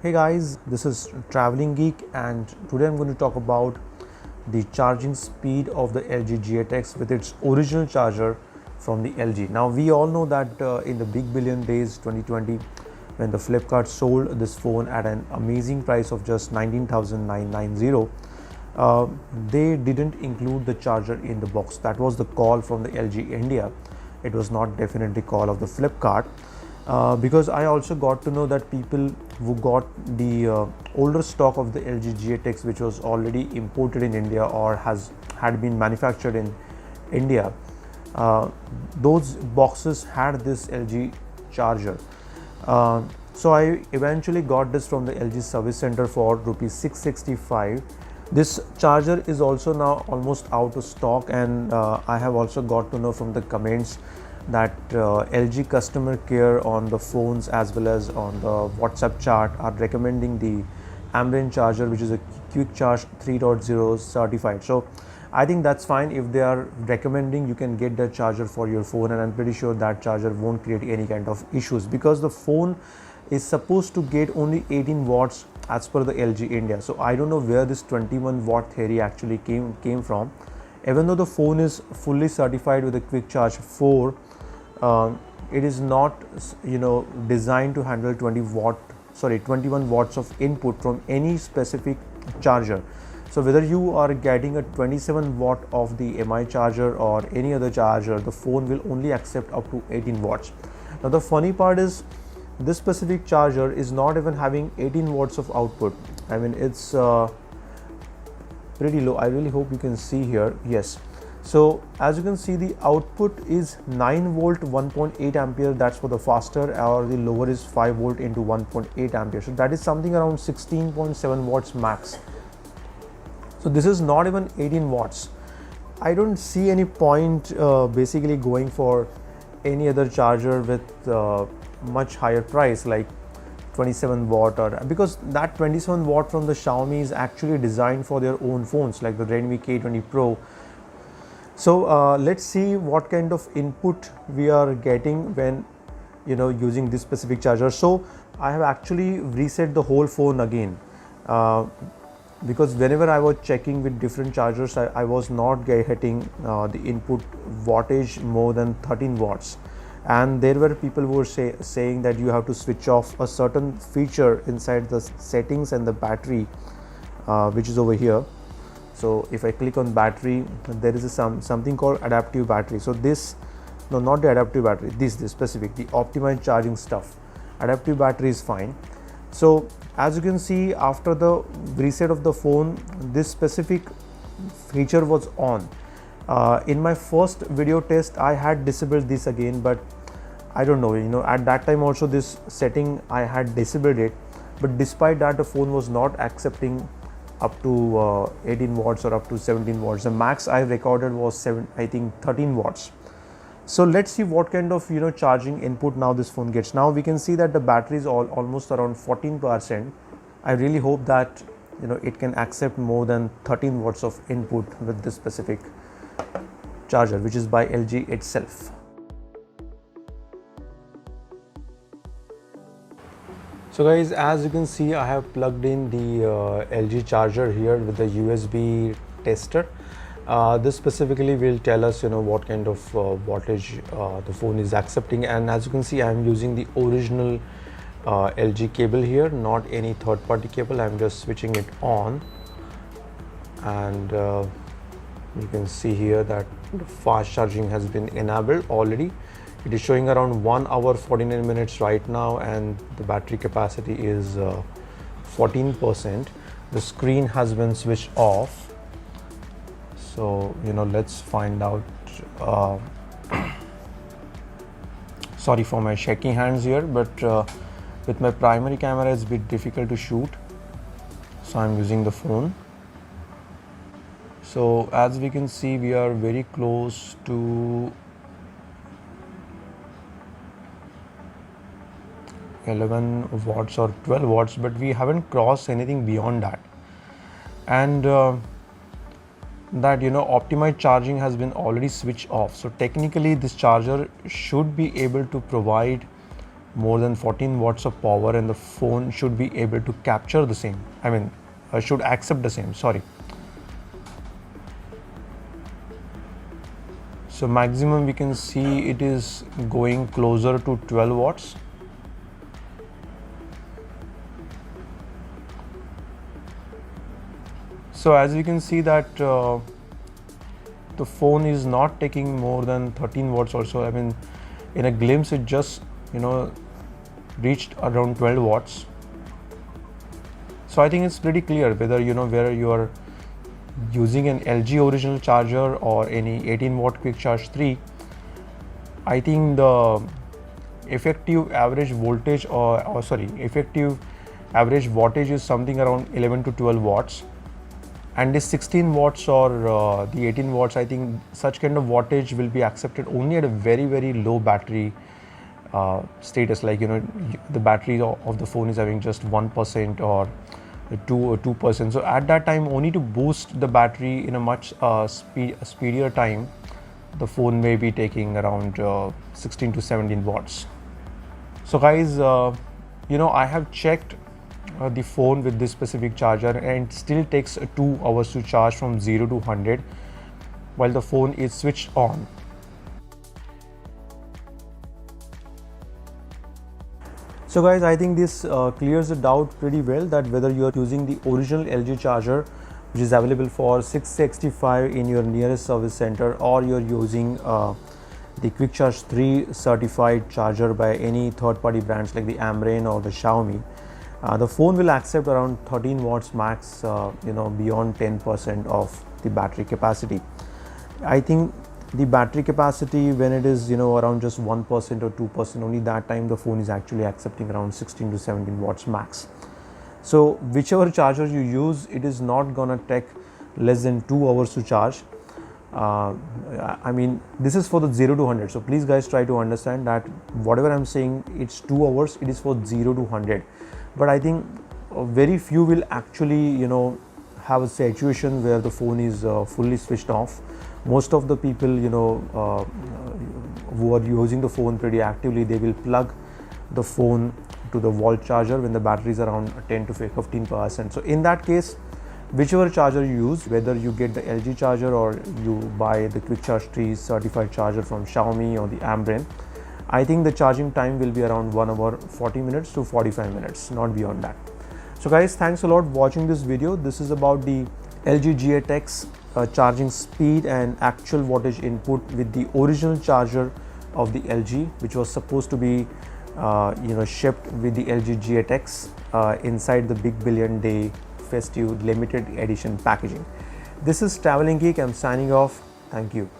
Hey guys, this is Traveling Geek and today I'm going to talk about the charging speed of the LG G8X with its original charger from the LG. Now we all know that in the big billion days 2020 when the Flipkart sold this phone at an amazing price of just 19,990, they didn't include the charger in the box. That was the call from the LG India. It was not definitely call of the Flipkart. Because I also got to know that people who got the older stock of the LG G8X, which was already imported in India or had been manufactured in India, those boxes had this LG charger. So I eventually got this from the LG service center for rupees 665. This charger is also now almost out of stock, and I have also got to know from the comments that LG customer care on the phones as well as on the WhatsApp chat are recommending the Amren charger, which is a quick charge 3.0 certified. So I think that's fine. If they are recommending, you can get that charger for your phone, and I'm pretty sure that charger won't create any kind of issues because the phone is supposed to get only 18 watts as per the LG India. So I don't know where this 21 watt theory actually came from. Even though the phone is fully certified with a quick charge 4, it is not designed to handle 21 watts of input from any specific charger. So whether you are getting a 27 watt of the MI charger or any other charger, the phone will only accept up to 18 watts. Now the funny part is this specific charger is not even having 18 watts of output. I mean, it's pretty low. I really hope you can see here. Yes. So as you can see, the output is 9 volt 1.8 ampere. That's for the faster, or the lower is 5 volt into 1.8 ampere. So that is something around 16.7 watts max. So this is not even 18 watts. I don't see any point basically going for any other charger with much higher price like 27 watt, or because that 27 watt from the Xiaomi is actually designed for their own phones like the Redmi K20 Pro. So let's see what kind of input we are getting when using this specific charger. So I have actually reset the whole phone again because whenever I was checking with different chargers, I was not getting the input wattage more than 13 watts. And there were people who were saying that you have to switch off a certain feature inside the settings and the battery, which is over here. So if I click on battery, there is something called adaptive battery. So this, no, not the adaptive battery, this specific, the optimized charging stuff. Adaptive battery is fine. So as you can see, after the reset of the phone, this specific feature was on. In my first video test, I had disabled this again, but I don't know, at that time also this setting I had disabled it, but despite that the phone was not accepting up to 18 watts or up to 17 watts. The max I recorded was 13 watts. So let's see what kind of charging input now this phone gets. Now we can see that the battery is almost around 14%. I really hope that it can accept more than 13 watts of input with this specific charger, which is by LG itself. So guys, as you can see, I have plugged in the LG charger here with the USB tester. This specifically will tell us what kind of wattage the phone is accepting, and as you can see, I am using the original LG cable here, not any third-party cable. I am just switching it on, and you can see here that the fast charging has been enabled already. It is showing around 1 hour 49 minutes right now, and the battery capacity is 14%. The screen has been switched off. So let's find out. Sorry for my shaking hands here, but with my primary camera it's a bit difficult to shoot, so I'm using the phone. So as we can see, we are very close to 11 watts or 12 watts, but we haven't crossed anything beyond that. And that optimized charging has been already switched off. So technically this charger should be able to provide more than 14 watts of power, and the phone should be able to capture the same. I mean, should accept the same, sorry. So maximum we can see it is going closer to 12 watts. So as we can see that the phone is not taking more than 13 watts also. I mean, in a glimpse it just reached around 12 watts. So I think it's pretty clear whether where you are using an LG original charger or any 18 watt quick charge 3. I think the effective average voltage or sorry, effective average wattage is something around 11 to 12 watts. And this 16 watts or the 18 watts, I think such kind of wattage will be accepted only at a very, very low battery status, like the battery of the phone is having just 1% or 2%. So at that time, only to boost the battery in a much speedier time, the phone may be taking around 16 to 17 watts. So guys, I have checked the phone with this specific charger, and it still takes 2 hours to charge from 0 to 100 while the phone is switched on. So guys, I think this clears the doubt pretty well that whether you are using the original LG charger which is available for 665 in your nearest service center, or you're using the Quick Charge 3 certified charger by any third-party brands like the Amren or the Xiaomi. The phone will accept around 13 watts max, beyond 10% of the battery capacity. I think the battery capacity, when it is around just 1% or 2%, only that time the phone is actually accepting around 16 to 17 watts max. So whichever charger you use, it is not gonna take less than 2 hours to charge. I mean, this is for the 0 to 100. So please guys, try to understand that whatever I'm saying, it's 2 hours, it is for 0 to 100. But I think very few will actually have a situation where the phone is fully switched off. Most of the people who are using the phone pretty actively, they will plug the phone to the wall charger when the battery is around 10 to 15%. So in that case, whichever charger you use, whether you get the LG charger or you buy the Quick Charge 3 certified charger from Xiaomi or the Amren, I think the charging time will be around 1 hour 40 minutes to 45 minutes, not beyond that. So guys, thanks a lot for watching this video. This is about the LG G8X charging speed and actual wattage input with the original charger of the LG, which was supposed to be shipped with the LG G8X inside the Big Billion Day festive limited edition packaging. This is Traveling Geek. I'm signing off. Thank you.